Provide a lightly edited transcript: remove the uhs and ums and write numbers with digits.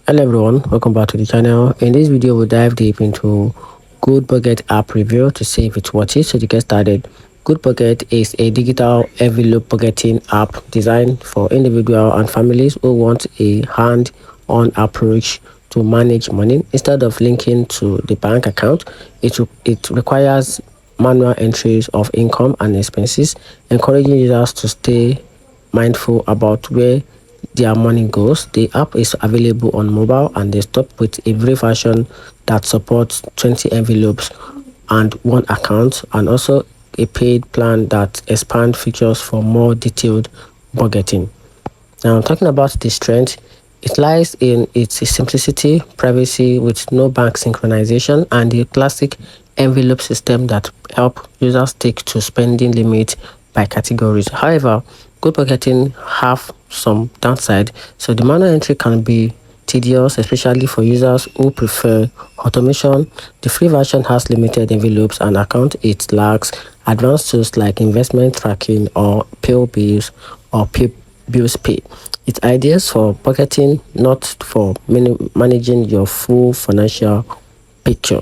Hello everyone, welcome back to the channel. In this video we'll dive deep into GOODBUDGET app review to see if it's worth it. So to get started, GOODBUDGET is a digital envelope budgeting app designed for individuals and families who want a hand-on approach to manage money. Instead of linking to the bank account, it requires manual entries of income and expenses, encouraging users to stay mindful about where their money goes. The app is available on mobile and desktop with a free version that supports 20 envelopes and one account, and also a paid plan that expands features for more detailed budgeting. Now, talking about the strength, it lies in its simplicity, privacy with no bank synchronization, and the classic envelope system that help users stick to spending limits by categories. However, good budgeting have some downside. So the manual entry can be tedious, especially for users who prefer automation. The free version has limited envelopes and account. It lacks advanced tools like investment tracking or pay bills or pay bills pay. It's ideas for budgeting, not for managing your full financial picture.